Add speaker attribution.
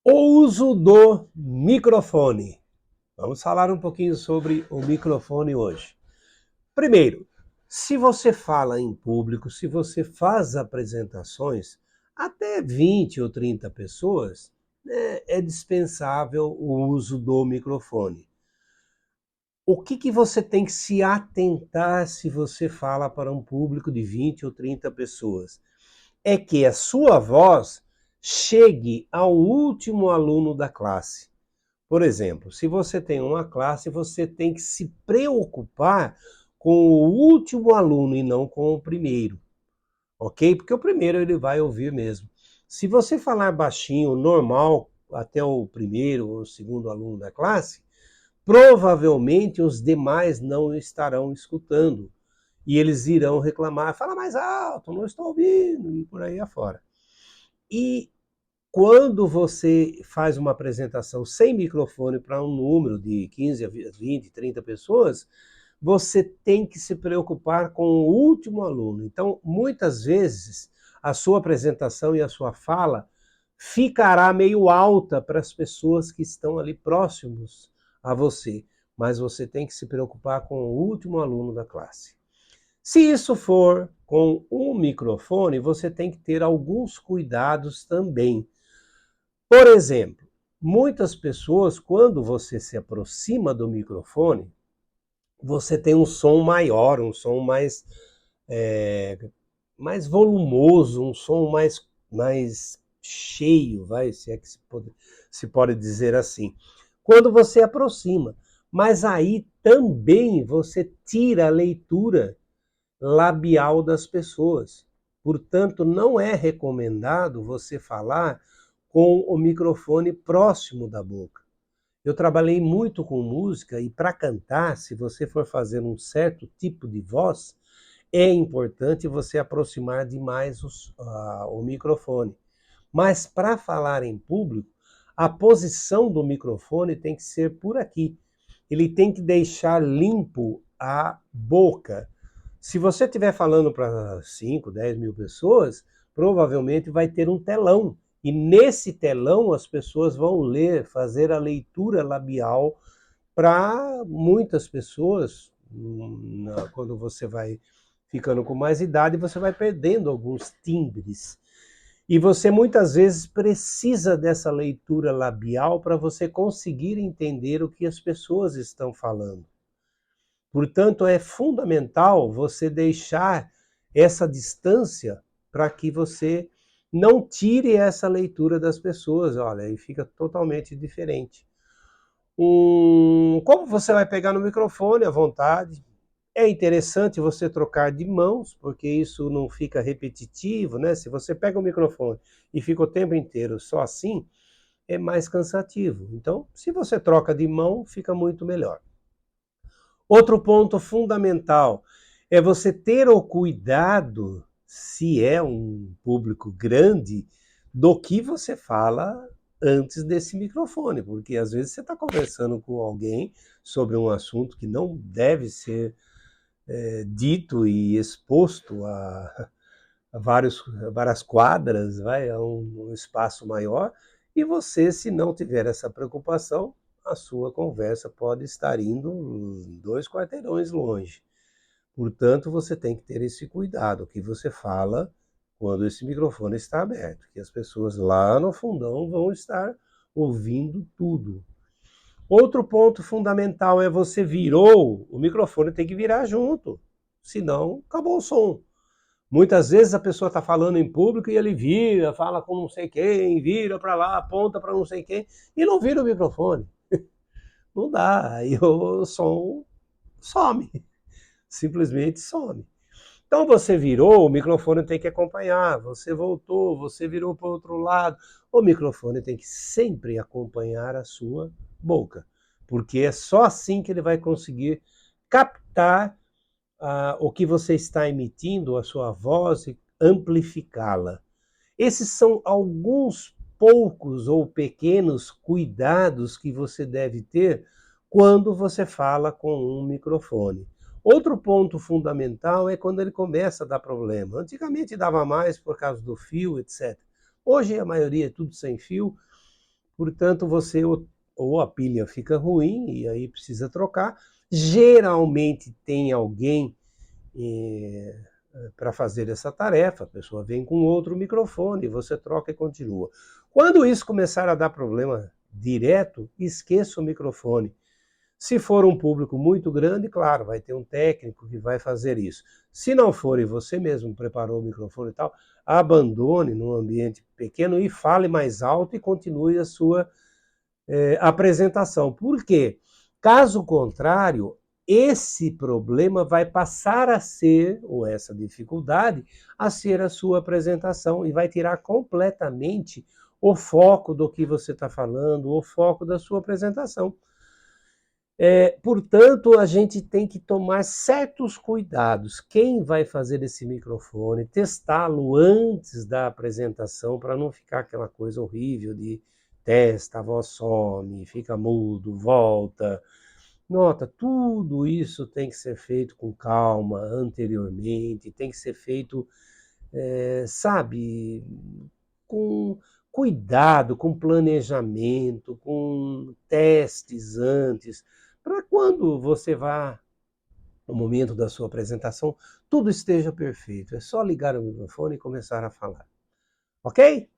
Speaker 1: O uso do microfone. Vamos falar um pouquinho sobre o microfone hoje. Primeiro, se você fala em público, se você faz apresentações, até 20 ou 30 pessoas, é dispensável o uso do microfone. O que você tem que se atentar se você fala para um público de 20 ou 30 pessoas? É que a sua voz chegue ao último aluno da classe. Por exemplo, se você tem uma classe, você tem que se preocupar com o último aluno e não com o primeiro, ok? Porque o primeiro ele vai ouvir mesmo. Se você falar baixinho, normal, até o primeiro ou segundo aluno da classe, provavelmente os demais não estarão escutando. E eles irão reclamar, fala mais alto, não estou ouvindo, e por aí afora. E quando você faz uma apresentação sem microfone para um número de 15 a 20, 30 pessoas, você tem que se preocupar com o último aluno. Então, muitas vezes, a sua apresentação e a sua fala ficará meio alta para as pessoas que estão ali próximos a você, mas você tem que se preocupar com o último aluno da classe. Se isso for com um microfone, você tem que ter alguns cuidados também. Por exemplo, muitas pessoas, quando você se aproxima do microfone, você tem um som maior, um som mais volumoso, um som mais cheio, se é que se pode dizer assim. Quando você aproxima, mas aí também você tira a leitura labial das pessoas. Portanto, não é recomendado você falar com o microfone próximo da boca. Eu trabalhei muito com música e para cantar, se você for fazer um certo tipo de voz, é importante você aproximar demais o microfone. Mas para falar em público, a posição do microfone tem que ser por aqui. Ele tem que deixar limpo a boca. Se você estiver falando para 5, 10 mil pessoas, provavelmente vai ter um telão. E nesse telão as pessoas vão ler, fazer a leitura labial para muitas pessoas. Quando você vai ficando com mais idade, você vai perdendo alguns timbres. E você muitas vezes precisa dessa leitura labial para você conseguir entender o que as pessoas estão falando. Portanto, é fundamental você deixar essa distância para que você não tire essa leitura das pessoas. Olha, aí fica totalmente diferente. Como você vai pegar no microfone à vontade? É interessante você trocar de mãos, porque isso não fica repetitivo, né? Se você pega o microfone e fica o tempo inteiro só assim, é mais cansativo. Então, se você troca de mão, fica muito melhor. Outro ponto fundamental é você ter o cuidado, se é um público grande, do que você fala antes desse microfone, porque às vezes você está conversando com alguém sobre um assunto que não deve ser dito e exposto a várias quadras, a um espaço maior, e você, se não tiver essa preocupação, a sua conversa pode estar indo 2 quarteirões longe. Portanto, você tem que ter esse cuidado, o que você fala quando esse microfone está aberto, que as pessoas lá no fundão vão estar ouvindo tudo. Outro ponto fundamental é você virou, o microfone tem que virar junto, senão acabou o som. Muitas vezes a pessoa está falando em público e ele vira, fala com não sei quem, vira para lá, aponta para não sei quem, e não vira o microfone. Não dá, aí o som some, simplesmente some. Então você virou, o microfone tem que acompanhar, você voltou, você virou para o outro lado. O microfone tem que sempre acompanhar a sua boca, porque é só assim que ele vai conseguir captar o que você está emitindo, a sua voz, e amplificá-la. Esses são alguns poucos ou pequenos cuidados que você deve ter quando você fala com um microfone. Outro ponto fundamental é quando ele começa a dar problema. Antigamente dava mais por causa do fio, etc. Hoje a maioria é tudo sem fio, Portanto, você ou a pilha fica ruim e aí precisa trocar. Geralmente tem alguém para fazer essa tarefa, a pessoa vem com outro microfone, você troca e continua. Quando isso começar a dar problema direto, esqueça o microfone. Se for um público muito grande, claro, vai ter um técnico que vai fazer isso. Se não for e você mesmo preparou o microfone e tal, abandone num ambiente pequeno e fale mais alto e continue a sua apresentação. Por quê? Caso contrário, esse problema vai passar a ser, ou essa dificuldade, a ser a sua apresentação e vai tirar completamente o foco do que você está falando, o foco da sua apresentação. Portanto, a gente tem que tomar certos cuidados. Quem vai fazer esse microfone, testá-lo antes da apresentação, para não ficar aquela coisa horrível de testa, a voz some, fica mudo, volta. Nota, tudo isso tem que ser feito com calma anteriormente, tem que ser feito, sabe, com cuidado, com planejamento, com testes antes, para quando você vá no momento da sua apresentação, tudo esteja perfeito. É só ligar o microfone e começar a falar. Ok?